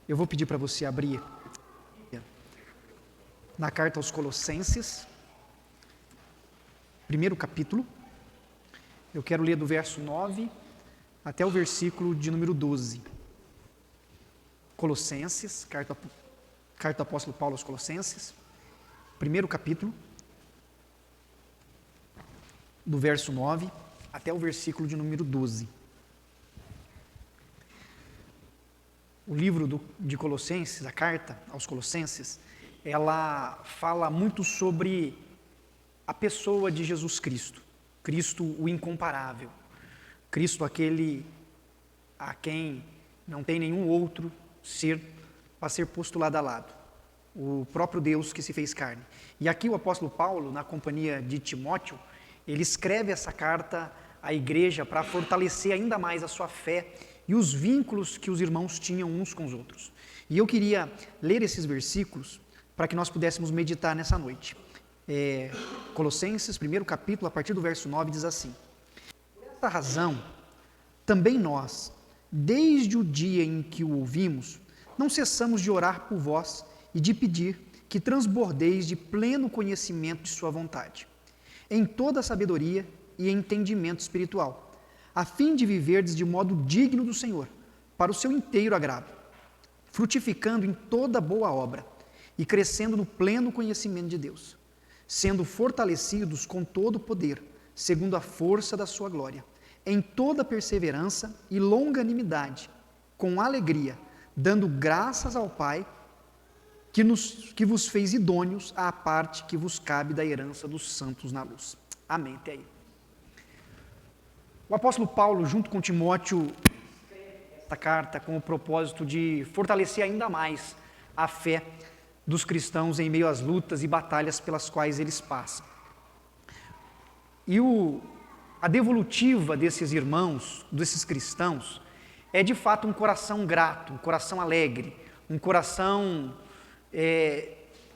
Eu vou pedir para você abrir na carta aos Colossenses, primeiro capítulo. Eu quero ler do verso 9 até o versículo de número 12. Colossenses, carta do apóstolo Paulo aos Colossenses, primeiro capítulo, do verso 9 até o versículo de número 12. O livro de Colossenses, a carta aos Colossenses, ela fala muito sobre a pessoa de Jesus Cristo. Cristo o incomparável. Cristo aquele a quem não tem nenhum outro ser para ser posto lado a lado. O próprio Deus que se fez carne. E aqui o apóstolo Paulo, na companhia de Timóteo, ele escreve essa carta à igreja para fortalecer ainda mais a sua fé e os vínculos que os irmãos tinham uns com os outros. E eu queria ler esses versículos para que nós pudéssemos meditar nessa noite. Colossenses, primeiro capítulo, a partir do verso 9, diz assim: Por esta razão, também nós, desde o dia em que o ouvimos, não cessamos de orar por vós e de pedir que transbordeis de pleno conhecimento de sua vontade, em toda sabedoria e entendimento espiritual, a fim de viverdes de modo digno do Senhor, para o seu inteiro agrado, frutificando em toda boa obra e crescendo no pleno conhecimento de Deus, sendo fortalecidos com todo o poder, segundo a força da sua glória, em toda perseverança e longanimidade, com alegria, dando graças ao Pai, que vos fez idôneos à parte que vos cabe da herança dos santos na luz. Amém. Até aí. O apóstolo Paulo, junto com Timóteo, escreve esta carta com o propósito de fortalecer ainda mais a fé dos cristãos em meio às lutas e batalhas pelas quais eles passam. E a devolutiva desses irmãos, desses cristãos, é de fato um coração grato, um coração alegre, um coração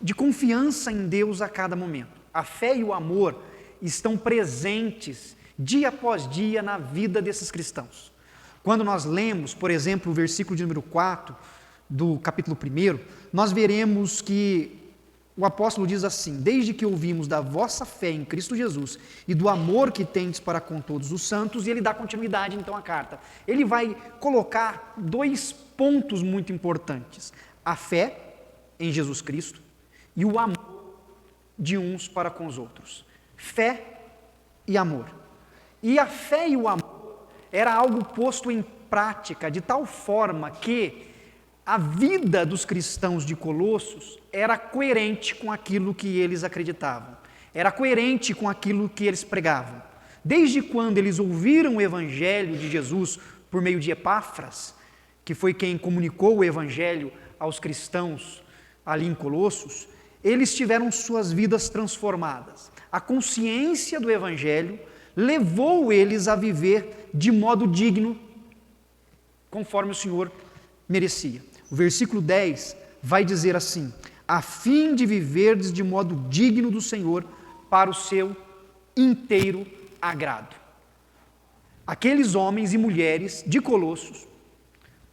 de confiança em Deus a cada momento. A fé e o amor estão presentes dia após dia na vida desses cristãos. Quando nós lemos, por exemplo, o versículo de número 4 do capítulo 1, nós veremos que o apóstolo diz assim: desde que ouvimos da vossa fé em Cristo Jesus e do amor que tendes para com todos os santos, e ele dá continuidade então à carta. Ele vai colocar dois pontos muito importantes: a fé em Jesus Cristo e o amor de uns para com os outros. Fé e amor. E a fé e o amor era algo posto em prática de tal forma que a vida dos cristãos de Colossos era coerente com aquilo que eles acreditavam, era coerente com aquilo que eles pregavam. Desde quando eles ouviram o Evangelho de Jesus por meio de Epáfras, que foi quem comunicou o Evangelho aos cristãos ali em Colossos, eles tiveram suas vidas transformadas. A consciência do Evangelho levou eles a viver de modo digno, conforme o Senhor merecia. O versículo 10 vai dizer assim: a fim de viverdes de modo digno do Senhor, para o seu inteiro agrado. Aqueles homens e mulheres de Colossos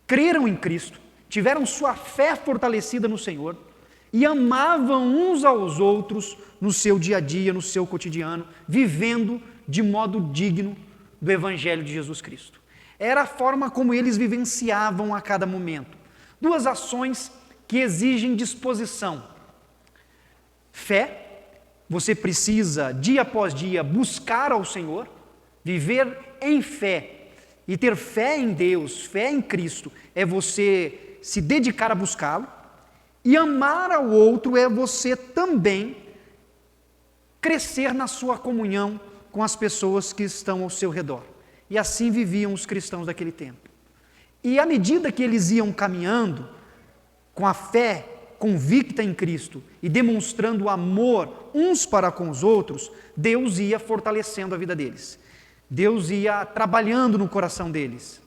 creram em Cristo, tiveram sua fé fortalecida no Senhor e amavam uns aos outros no seu dia a dia, no seu cotidiano, vivendo de modo digno do Evangelho de Jesus Cristo. Era a forma como eles vivenciavam a cada momento. Duas ações que exigem disposição. Fé, você precisa dia após dia buscar ao Senhor, viver em fé e ter fé em Deus, fé em Cristo, é você se dedicar a buscá-lo, e amar ao outro é você também crescer na sua comunhão com as pessoas que estão ao seu redor. E assim viviam os cristãos daquele tempo. E à medida que eles iam caminhando com a fé convicta em Cristo e demonstrando amor uns para com os outros, Deus ia fortalecendo a vida deles. Deus ia trabalhando no coração deles.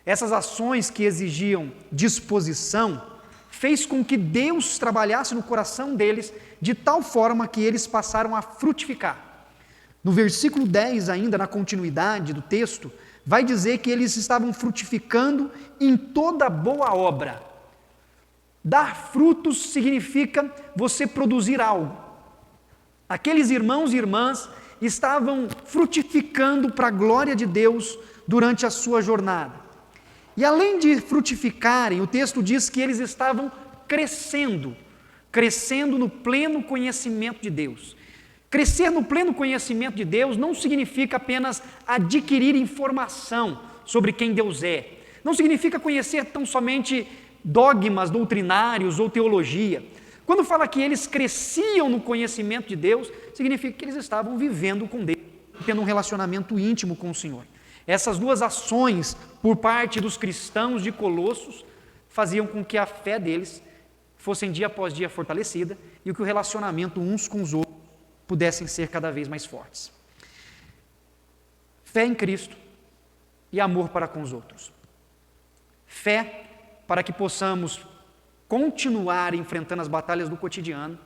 Essas ações que exigiam disposição fez com que Deus trabalhasse no coração deles de tal forma que eles passaram a frutificar. No versículo 10 ainda, na continuidade do texto, vai dizer que eles estavam frutificando em toda boa obra. Dar frutos significa você produzir algo. Aqueles irmãos e irmãs estavam frutificando para a glória de Deus durante a sua jornada. E além de frutificarem, o texto diz que eles estavam crescendo no pleno conhecimento de Deus. Crescer no pleno conhecimento de Deus não significa apenas adquirir informação sobre quem Deus é. Não significa conhecer tão somente dogmas doutrinários ou teologia. Quando fala que eles cresciam no conhecimento de Deus, significa que eles estavam vivendo com Deus, tendo um relacionamento íntimo com o Senhor. Essas duas ações por parte dos cristãos de Colossos faziam com que a fé deles fossem dia após dia fortalecida e que o relacionamento uns com os outros pudessem ser cada vez mais fortes. Fé em Cristo e amor para com os outros. Fé para que possamos continuar enfrentando as batalhas do cotidiano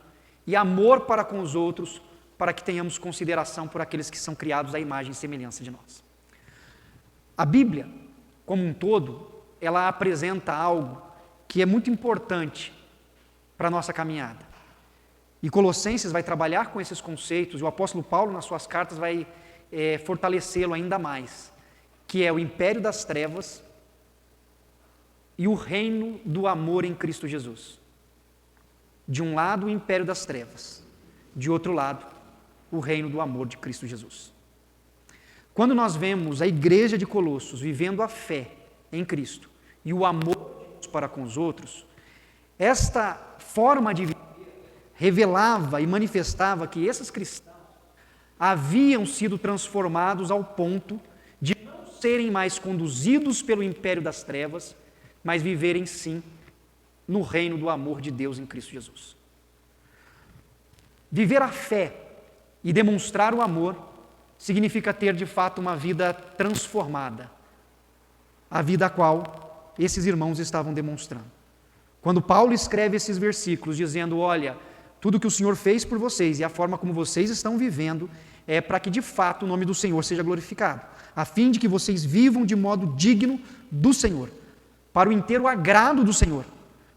e amor para com os outros, para que tenhamos consideração por aqueles que são criados à imagem e semelhança de nós. A Bíblia, como um todo, ela apresenta algo que é muito importante para a nossa caminhada. E Colossenses vai trabalhar com esses conceitos, e o apóstolo Paulo, nas suas cartas, vai fortalecê-lo ainda mais, que é o império das trevas e o reino do amor em Cristo Jesus. De um lado, o império das trevas, de outro lado, o reino do amor de Cristo Jesus. Quando nós vemos a igreja de Colossos vivendo a fé em Cristo e o amor para com os outros, esta forma de viver revelava e manifestava que esses cristãos haviam sido transformados ao ponto de não serem mais conduzidos pelo império das trevas, mas viverem sim no reino do amor de Deus em Cristo Jesus. Viver a fé e demonstrar o amor significa ter de fato uma vida transformada, a vida a qual esses irmãos estavam demonstrando. Quando Paulo escreve esses versículos dizendo, olha, tudo que o Senhor fez por vocês e a forma como vocês estão vivendo é para que de fato o nome do Senhor seja glorificado, a fim de que vocês vivam de modo digno do Senhor, para o inteiro agrado do Senhor,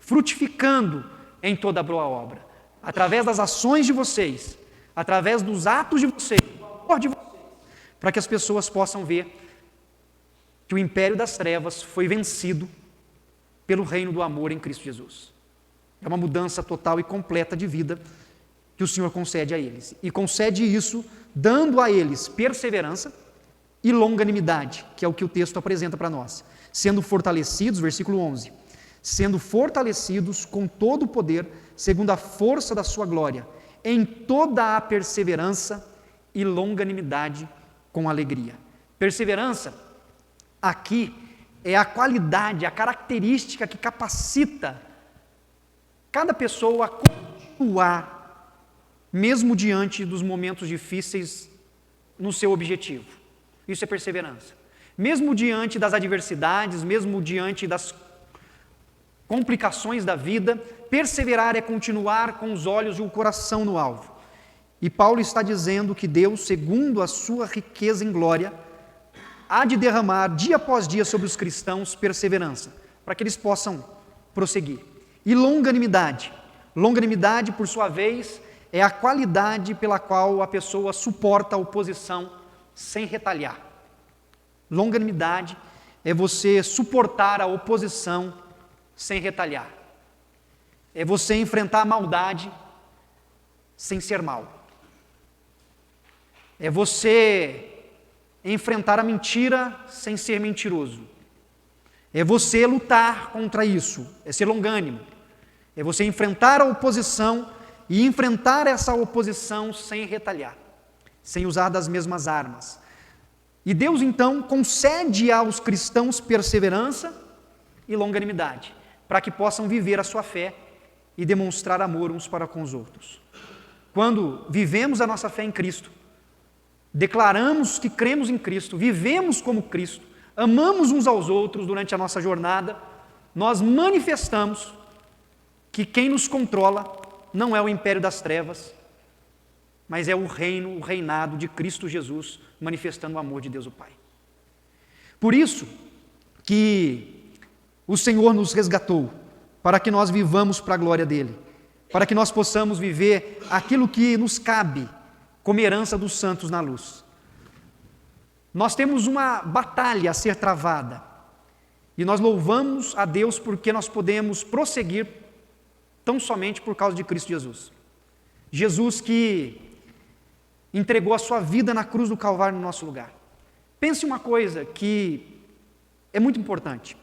frutificando em toda boa obra, através das ações de vocês, através dos atos de vocês, do amor de vocês, para que as pessoas possam ver que o império das trevas foi vencido pelo reino do amor em Cristo Jesus. É uma mudança total e completa de vida que o Senhor concede a eles. E concede isso dando a eles perseverança e longanimidade, que é o que o texto apresenta para nós. Sendo fortalecidos, versículo 11, sendo fortalecidos com todo o poder, segundo a força da sua glória, em toda a perseverança e longanimidade com alegria. Perseverança, aqui, é a qualidade, a característica que capacita cada pessoa a continuar, mesmo diante dos momentos difíceis, no seu objetivo. Isso é perseverança. Mesmo diante das adversidades, mesmo diante das complicações da vida, perseverar é continuar com os olhos e o coração no alvo. E Paulo está dizendo que Deus, segundo a sua riqueza em glória, há de derramar dia após dia sobre os cristãos perseverança, para que eles possam prosseguir. E longanimidade. Longanimidade, por sua vez, é a qualidade pela qual a pessoa suporta a oposição sem retalhar. Longanimidade é você suportar a oposição sem retalhar. É você enfrentar a maldade sem ser mal. É você enfrentar a mentira sem ser mentiroso. É você lutar contra isso, é ser longânimo. É você enfrentar a oposição e enfrentar essa oposição sem retalhar, sem usar das mesmas armas. E Deus, então, concede aos cristãos perseverança e longanimidade, para que possam viver a sua fé e demonstrar amor uns para com os outros. Quando vivemos a nossa fé em Cristo, declaramos que cremos em Cristo, vivemos como Cristo, amamos uns aos outros durante a nossa jornada, nós manifestamos que quem nos controla não é o império das trevas, mas é o reino, o reinado de Cristo Jesus, manifestando o amor de Deus o Pai. Por isso que o Senhor nos resgatou, para que nós vivamos para a glória dele, para que nós possamos viver aquilo que nos cabe como herança dos santos na luz. Nós temos uma batalha a ser travada, e nós louvamos a Deus porque nós podemos prosseguir tão somente por causa de Cristo Jesus. Jesus que entregou a sua vida na cruz do Calvário no nosso lugar. Pense uma coisa que é muito importante.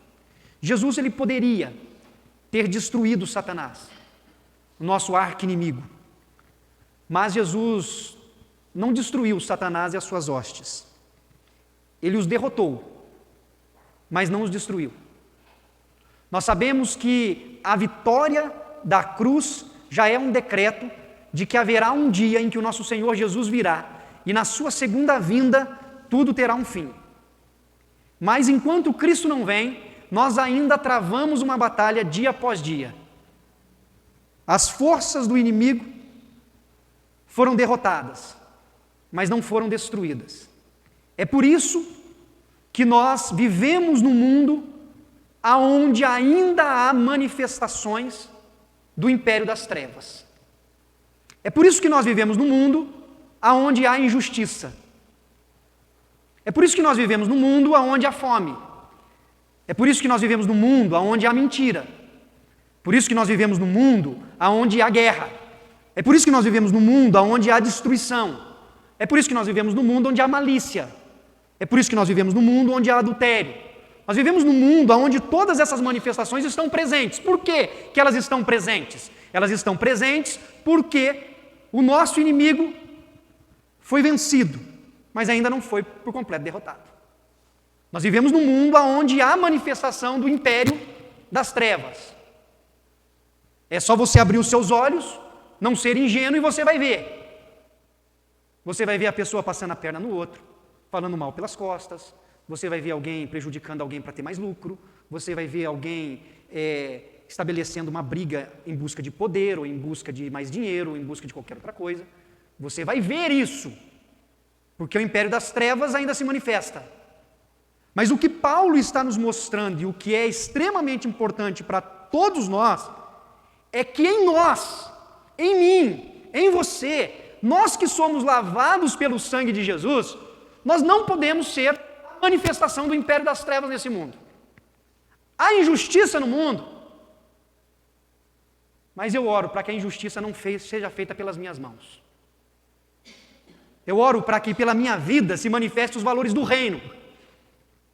Jesus ele poderia ter destruído Satanás, o nosso arqui-inimigo. Mas Jesus não destruiu Satanás e as suas hostes. Ele os derrotou, mas não os destruiu. Nós sabemos que a vitória da cruz já é um decreto de que haverá um dia em que o nosso Senhor Jesus virá e na sua segunda vinda tudo terá um fim. Mas enquanto Cristo não vem, nós ainda travamos uma batalha dia após dia. As forças do inimigo foram derrotadas, mas não foram destruídas. É por isso que nós vivemos num mundo onde ainda há manifestações do império das trevas. É por isso que nós vivemos num mundo onde há injustiça. É por isso que nós vivemos num mundo onde há fome. É por isso que nós vivemos num mundo onde há mentira. Por isso que nós vivemos num mundo onde há guerra. É por isso que nós vivemos num mundo onde há destruição. É por isso que nós vivemos num mundo onde há malícia. É por isso que nós vivemos num mundo onde há adultério. Nós vivemos num mundo onde todas essas manifestações estão presentes. Por que que elas estão presentes? Elas estão presentes porque o nosso inimigo foi vencido, mas ainda não foi por completo derrotado. Nós vivemos num mundo onde há manifestação do império das trevas. É só você abrir os seus olhos, não ser ingênuo e você vai ver. Você vai ver a pessoa passando a perna no outro, falando mal pelas costas, você vai ver alguém prejudicando alguém para ter mais lucro, você vai ver alguém estabelecendo uma briga em busca de poder, ou em busca de mais dinheiro, ou em busca de qualquer outra coisa. Você vai ver isso, porque o império das trevas ainda se manifesta. Mas o que Paulo está nos mostrando, e o que é extremamente importante para todos nós, é que em nós, em mim, em você, nós que somos lavados pelo sangue de Jesus, nós não podemos ser a manifestação do império das trevas nesse mundo. Há injustiça no mundo, mas eu oro para que a injustiça não seja feita pelas minhas mãos. Eu oro para que pela minha vida se manifestem os valores do reino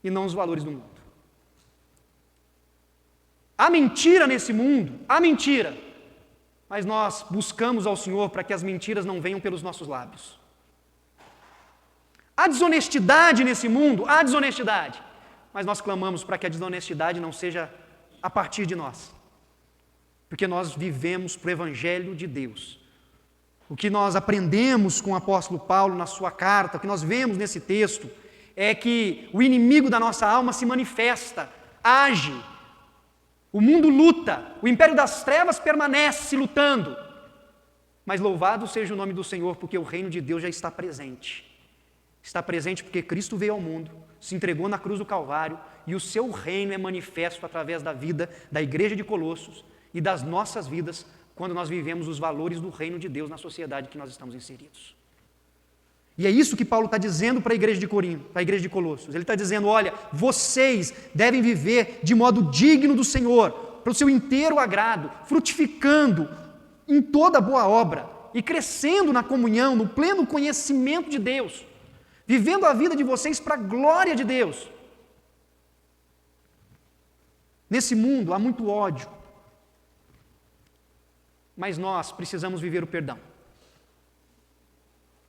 e não os valores do mundo. Há mentira nesse mundo, há mentira, mas nós buscamos ao Senhor para que as mentiras não venham pelos nossos lábios. Há desonestidade nesse mundo, há desonestidade, mas nós clamamos para que a desonestidade não seja a partir de nós, porque nós vivemos para o Evangelho de Deus. O que nós aprendemos com o apóstolo Paulo na sua carta, o que nós vemos nesse texto, é que o inimigo da nossa alma se manifesta, age, o mundo luta, o império das trevas permanece lutando, mas louvado seja o nome do Senhor, porque o reino de Deus já está presente. Está presente porque Cristo veio ao mundo, se entregou na cruz do Calvário, e o seu reino é manifesto através da vida da igreja de Colossos e das nossas vidas, quando nós vivemos os valores do reino de Deus na sociedade que nós estamos inseridos. E é isso que Paulo está dizendo para a igreja de Corinto, para a igreja de Colossos. Ele está dizendo, olha, vocês devem viver de modo digno do Senhor, para o seu inteiro agrado, frutificando em toda boa obra e crescendo na comunhão, no pleno conhecimento de Deus, vivendo a vida de vocês para a glória de Deus. Nesse mundo há muito ódio, mas nós precisamos viver o perdão.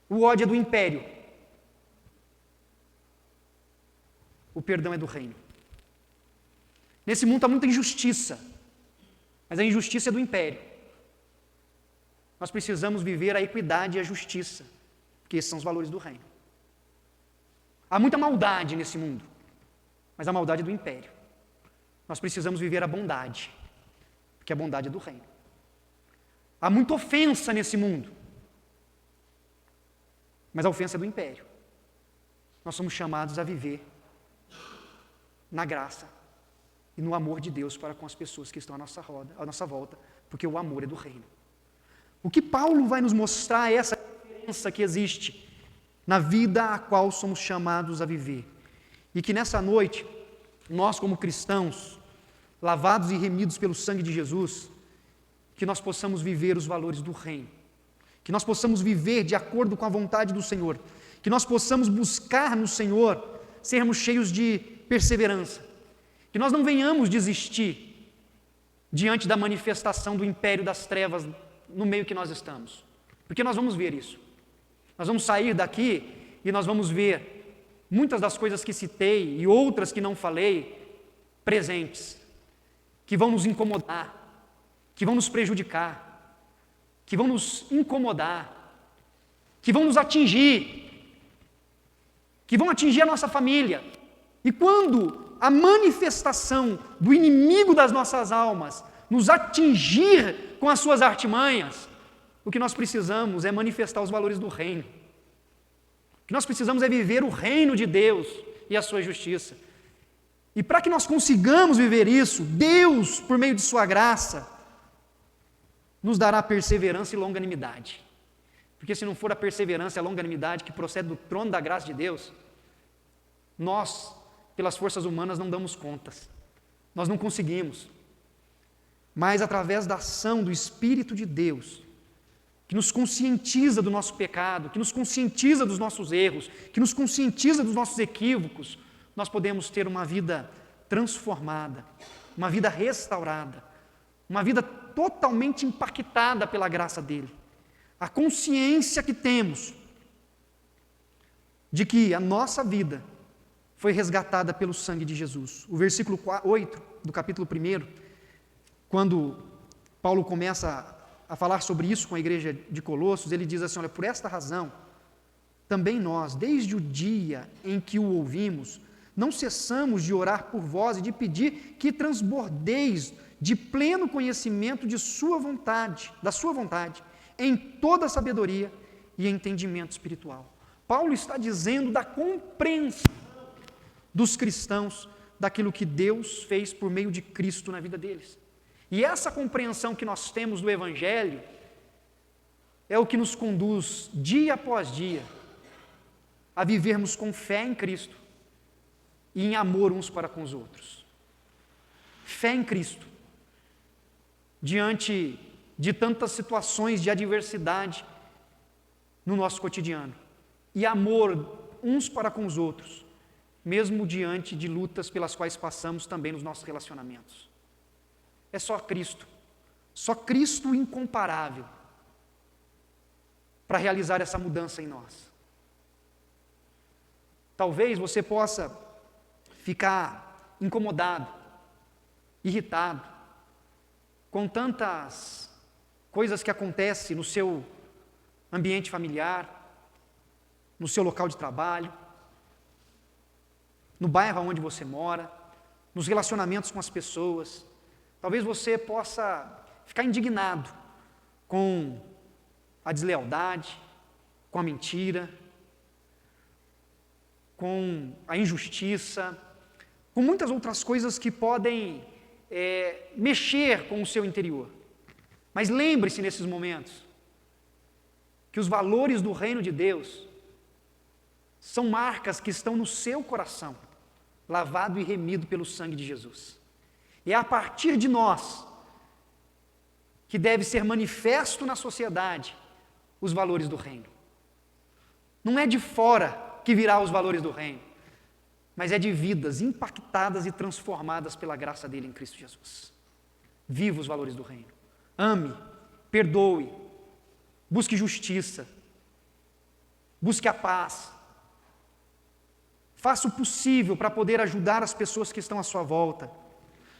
O ódio é do império. O perdão é do reino. Nesse mundo há muita injustiça, mas a injustiça é do império. Nós precisamos viver a equidade e a justiça, porque esses são os valores do reino. Há muita maldade nesse mundo, mas a maldade é do império. Nós precisamos viver a bondade, porque a bondade é do reino. Há muita ofensa nesse mundo, mas a ofensa é do império. Nós somos chamados a viver na graça e no amor de Deus para com as pessoas que estão à nossa volta, porque o amor é do reino. O que Paulo vai nos mostrar é essa diferença que existe na vida a qual somos chamados a viver. E que nessa noite, nós como cristãos, lavados e remidos pelo sangue de Jesus, que nós possamos viver os valores do reino, que nós possamos viver de acordo com a vontade do Senhor, que nós possamos buscar no Senhor, sermos cheios de perseverança, que nós não venhamos desistir diante da manifestação do império das trevas no meio que nós estamos, porque nós vamos ver isso. Nós vamos sair daqui e nós vamos ver muitas das coisas que citei e outras que não falei presentes, que vão nos incomodar, que vão nos prejudicar, que vão nos incomodar, que vão nos atingir, que vão atingir a nossa família. E quando a manifestação do inimigo das nossas almas nos atingir com as suas artimanhas, o que nós precisamos é manifestar os valores do reino. O que nós precisamos é viver o reino de Deus e a sua justiça. E para que nós consigamos viver isso, Deus, por meio de sua graça, nos dará perseverança e longanimidade. Porque se não for a perseverança e a longanimidade que procede do trono da graça de Deus, nós, pelas forças humanas, não damos contas. Nós não conseguimos. Mas através da ação do Espírito de Deus, que nos conscientiza do nosso pecado, que nos conscientiza dos nossos erros, que nos conscientiza dos nossos equívocos, nós podemos ter uma vida transformada, uma vida restaurada, uma vida totalmente impactada pela graça dele. A consciência que temos de que a nossa vida foi resgatada pelo sangue de Jesus. O versículo 8 do capítulo 1, quando Paulo começa a falar sobre isso com a igreja de Colossos, ele diz assim: olha, por esta razão, também nós, desde o dia em que o ouvimos, não cessamos de orar por vós e de pedir que transbordeis de pleno conhecimento de sua vontade, da sua vontade, em toda sabedoria e entendimento espiritual. Paulo está dizendo da compreensão dos cristãos daquilo que Deus fez por meio de Cristo na vida deles. E essa compreensão que nós temos do Evangelho é o que nos conduz, dia após dia, a vivermos com fé em Cristo e em amor uns para com os outros. Fé em Cristo, diante de tantas situações de adversidade no nosso cotidiano, e amor uns para com os outros, mesmo diante de lutas pelas quais passamos também nos nossos relacionamentos. É só Cristo incomparável, para realizar essa mudança em nós. Talvez você possa ficar incomodado, irritado, com tantas coisas que acontecem no seu ambiente familiar, no seu local de trabalho, no bairro onde você mora, nos relacionamentos com as pessoas. Talvez você possa ficar indignado com a deslealdade, com a mentira, com a injustiça, com muitas outras coisas que podem mexer com o seu interior. Mas lembre-se nesses momentos que os valores do reino de Deus são marcas que estão no seu coração, lavado e remido pelo sangue de Jesus. E é a partir de nós que deve ser manifesto na sociedade os valores do reino. Não é de fora que virá os valores do reino, mas é de vidas impactadas e transformadas pela graça dele em Cristo Jesus. Viva os valores do reino. Ame, perdoe, busque justiça, busque a paz. Faça o possível para poder ajudar as pessoas que estão à sua volta.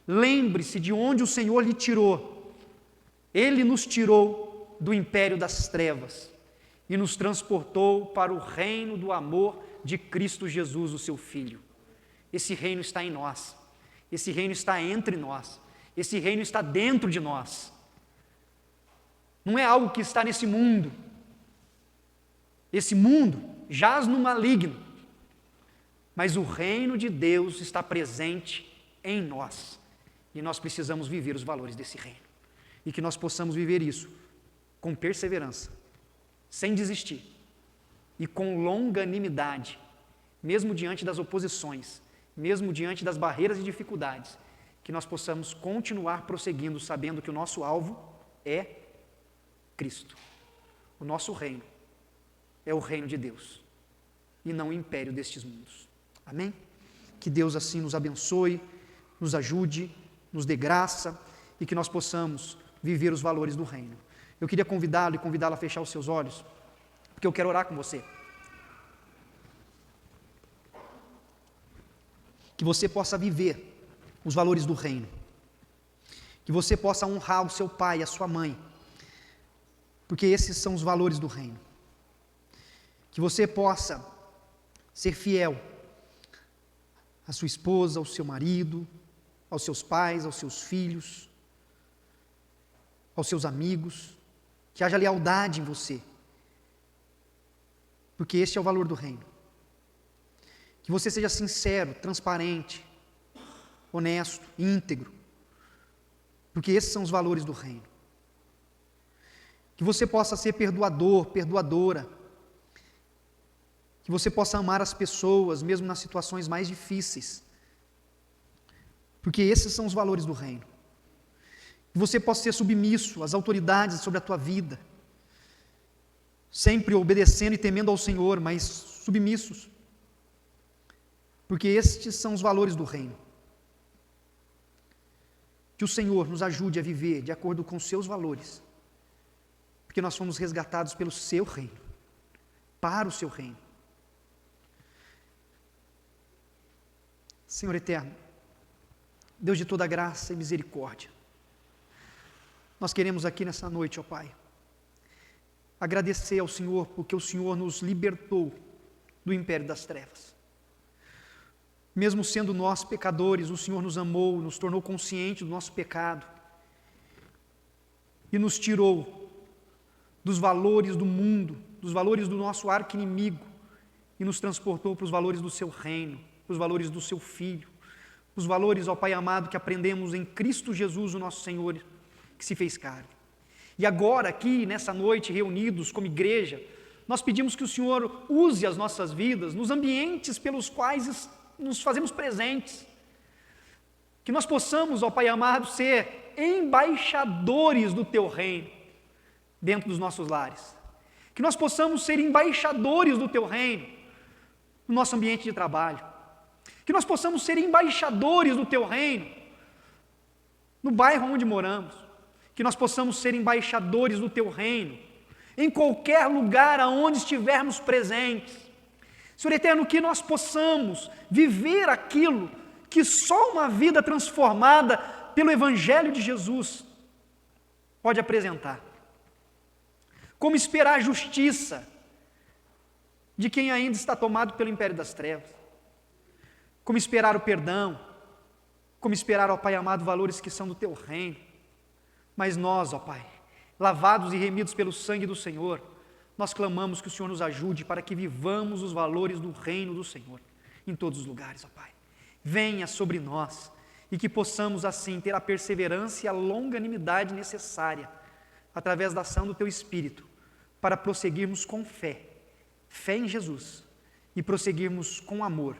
Lembre-se de onde o Senhor lhe tirou. Ele nos tirou do império das trevas e nos transportou para o reino do amor de Cristo Jesus, o seu Filho. Esse reino está em nós. Esse reino está entre nós. Esse reino está dentro de nós. Não é algo que está nesse mundo. Esse mundo jaz no maligno. Mas o reino de Deus está presente em nós. E nós precisamos viver os valores desse reino. E que nós possamos viver isso com perseverança, sem desistir e com longanimidade, mesmo diante das oposições, mesmo diante das barreiras e dificuldades, que nós possamos continuar prosseguindo, sabendo que o nosso alvo é Cristo. O nosso reino é o reino de Deus e não o império destes mundos. Amém? Que Deus assim nos abençoe, nos ajude, nos dê graça e que nós possamos viver os valores do reino. Eu queria convidá-lo e convidá-la a fechar os seus olhos, porque eu quero orar com você. Que você possa viver os valores do reino. Que você possa honrar o seu pai e a sua mãe, porque esses são os valores do reino. Que você possa ser fiel à sua esposa, ao seu marido, aos seus pais, aos seus filhos, aos seus amigos, que haja lealdade em você, porque esse é o valor do reino. Que você seja sincero, transparente, honesto, íntegro, porque esses são os valores do reino. Que você possa ser perdoador, perdoadora, que você possa amar as pessoas, mesmo nas situações mais difíceis, porque esses são os valores do reino. Que você possa ser submisso às autoridades sobre a tua vida, sempre obedecendo e temendo ao Senhor, mas submissos, porque estes são os valores do reino. Que o Senhor nos ajude a viver de acordo com os seus valores, porque nós fomos resgatados pelo seu reino, para o seu reino. Senhor eterno, Deus de toda graça e misericórdia, nós queremos aqui nessa noite, ó Pai, agradecer ao Senhor porque o Senhor nos libertou do império das trevas. Mesmo sendo nós pecadores, o Senhor nos amou, nos tornou conscientes do nosso pecado e nos tirou dos valores do mundo, dos valores do nosso arqui-inimigo e nos transportou para os valores do seu reino, para os valores do seu Filho, os valores, ó Pai amado, que aprendemos em Cristo Jesus, o nosso Senhor, que se fez carne. E agora, aqui, nessa noite, reunidos como igreja, nós pedimos que o Senhor use as nossas vidas nos ambientes pelos quais nos fazemos presentes, que nós possamos, ó Pai amado, ser embaixadores do Teu reino dentro dos nossos lares, que nós possamos ser embaixadores do Teu reino no nosso ambiente de trabalho, que nós possamos ser embaixadores do Teu reino no bairro onde moramos, que nós possamos ser embaixadores do Teu reino em qualquer lugar aonde estivermos presentes. Senhor eterno, que nós possamos viver aquilo que só uma vida transformada pelo Evangelho de Jesus pode apresentar. Como esperar a justiça de quem ainda está tomado pelo império das trevas. Como esperar o perdão. Como esperar, ó Pai amado, valores que são do Teu reino. Mas nós, ó Pai, lavados e remidos pelo sangue do Senhor, nós clamamos que o Senhor nos ajude para que vivamos os valores do reino do Senhor em todos os lugares, ó Pai. Venha sobre nós e que possamos assim ter a perseverança e a longanimidade necessária através da ação do Teu Espírito para prosseguirmos com fé em Jesus e prosseguirmos com amor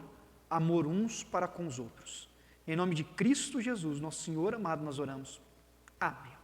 uns para com os outros. Em nome de Cristo Jesus, nosso Senhor amado, nós oramos. Amém.